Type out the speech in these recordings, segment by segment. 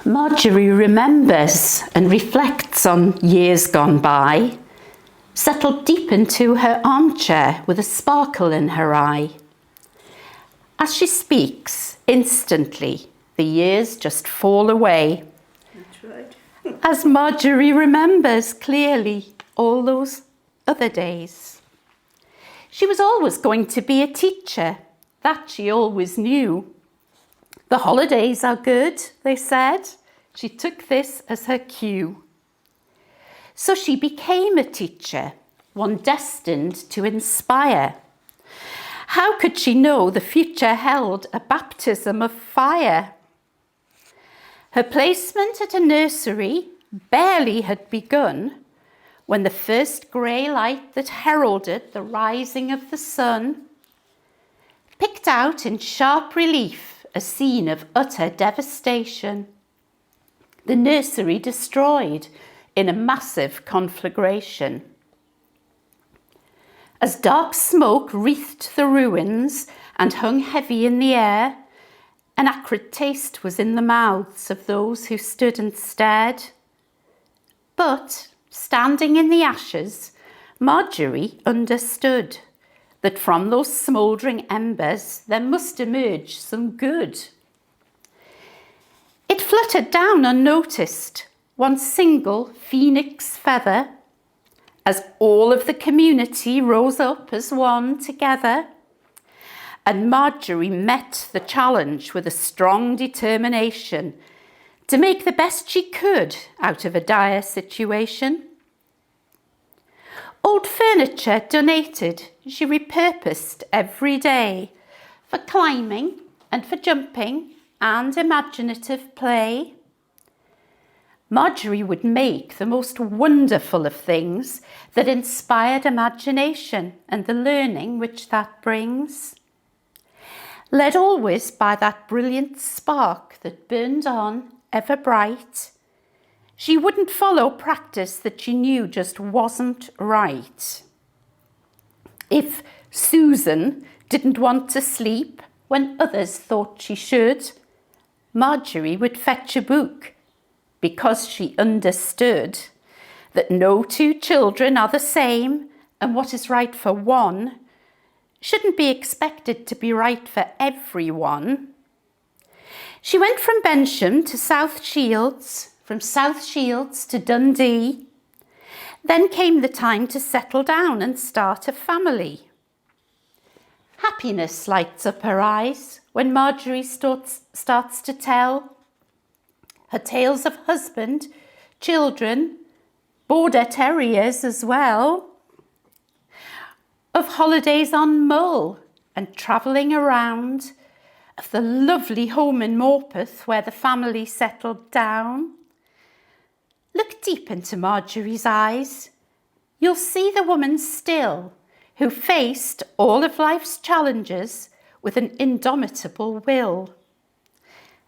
Marjorie remembers and reflects on years gone by, settled deep into her armchair with a sparkle in her eye. As she speaks, instantly, the years just fall away. That's right. As Marjorie remembers clearly all those other days. She was always going to be a teacher, that she always knew. The holidays are good, they said. She took this as her cue. So she became a teacher, one destined to inspire. How could she know the future held a baptism of fire? Her placement at a nursery barely had begun when the first grey light that heralded the rising of the sun picked out in sharp relief a scene of utter devastation. The nursery destroyed in a massive conflagration. As dark smoke wreathed the ruins and hung heavy in the air, an acrid taste was in the mouths of those who stood and stared. But, standing in the ashes, Marjorie understood that from those smouldering embers there must emerge some good. It fluttered down unnoticed, one single phoenix feather, as all of the community rose up as one together. And Marjorie met the challenge with a strong determination to make the best she could out of a dire situation. Old furniture donated, she repurposed every day for climbing and for jumping and imaginative play. Marjorie would make the most wonderful of things that inspired imagination and the learning which that brings. Led always by that brilliant spark that burned on ever bright, she wouldn't follow practice that she knew just wasn't right. If Susan didn't want to sleep when others thought she should, Marjorie would fetch a book because she understood that no two children are the same and what is right for one shouldn't be expected to be right for everyone. She went from Bensham to South Shields, from South Shields to Dundee. Then came the time to settle down and start a family. Happiness lights up her eyes when Marjorie starts to tell her tales of husband, children, border terriers as well, of holidays on Mull and travelling around, of the lovely home in Morpeth where the family settled down. Look deep into Marjorie's eyes. You'll see the woman still who faced all of life's challenges with an indomitable will.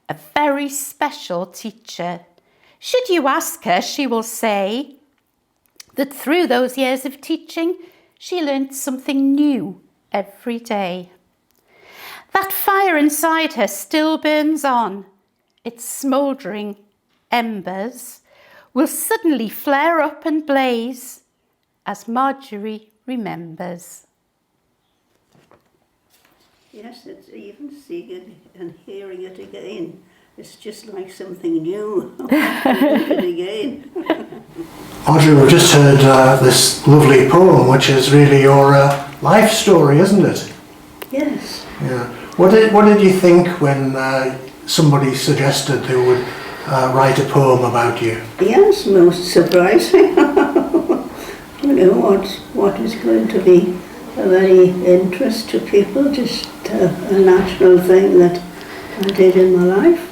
A very special teacher. Should you ask her, she will say that through those years of teaching, she learnt something new every day. That fire inside her still burns on. Its smouldering embers will suddenly flare up and blaze as Marjorie remembers. Yes, it's even seeing it and hearing it again. It's just like something new. It again. Marjorie, we've just heard this lovely poem, which is really your life story, isn't it? Yes. Yeah. What did you think when somebody suggested they would write a poem about you? Yes, most surprising. You know, what is going to be a very interest to people, just a natural thing that I did in my life.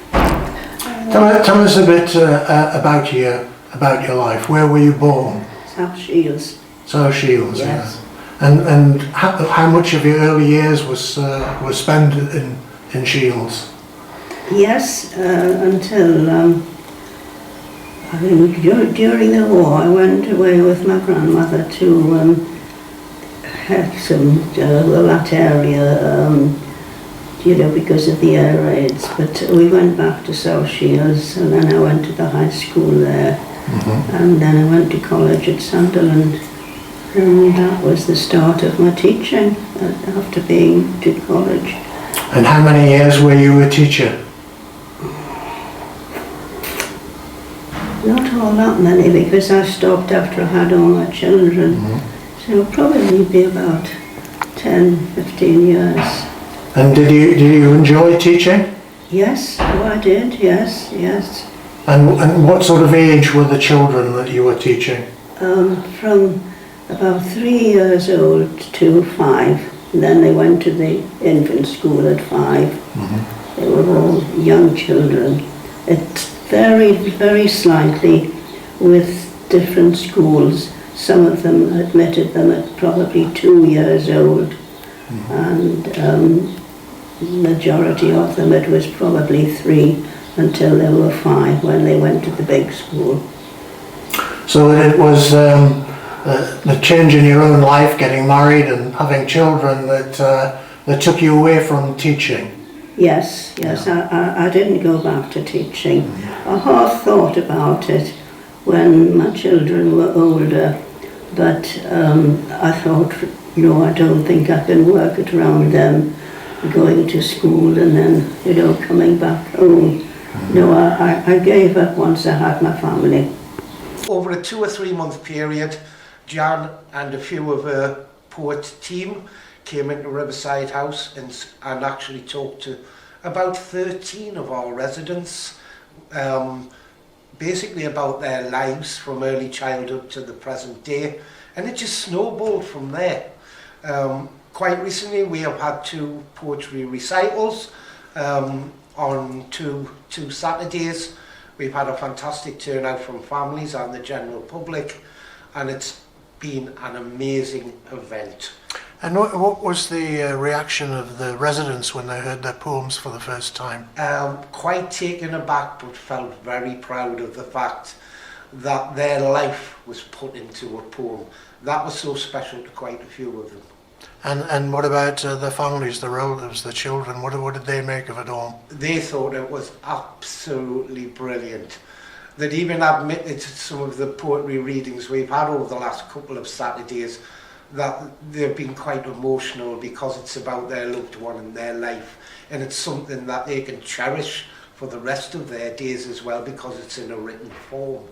Tell us a bit about your life. Where were you born? South Shields. South Shields, yes. Yeah. And how much of your early years was spent in Shields? Yes, until I think during the war I went away with my grandmother to have some that area. you know, because of the air raids. But we went back to South Shields, and then I went to the high school there, and then I went to college at Sunderland, and that was the start of my teaching after being to college. And how many years were you a teacher? Not all that many, because I stopped after I had all my children. So probably be about 10, 15 years. And did you enjoy teaching? Yes, oh I did, yes. And what sort of age were the children that you were teaching? From about 3 years old to 5. And then they went to the infant school at 5. They were all young children. It varied very slightly with different schools. Some of them admitted them at probably 2 years old, and majority of them it was probably 3 until they were 5 when they went to the big school. So it was the change in your own life, getting married and having children, that took you away from teaching? Yes, I didn't go back to teaching. I half thought about it when my children were older, but I thought, no, I don't think I can work it around them going to school and then, you know, coming back home. No, I gave up once I had my family. Over a 2 or 3 month period, Jan and a few of her poet team came into Riverside House and actually talked to about 13 of our residents, basically about their lives from early childhood to the present day, and it just snowballed from there. Quite recently we have had 2 poetry recitals on two Saturdays. We've had a fantastic turnout from families and the general public, and it's been an amazing event. And what was the reaction of the residents when they heard their poems for the first time? Quite taken aback, but felt very proud of the fact that their life was put into a poem. That was so special to quite a few of them. And what about the families, the relatives, the children? What did they make of it all? They thought it was absolutely brilliant. They'd even admitted to some of the poetry readings we've had over the last couple of Saturdays that they've been quite emotional because it's about their loved one and their life, and it's something that they can cherish for the rest of their days as well because it's in a written form.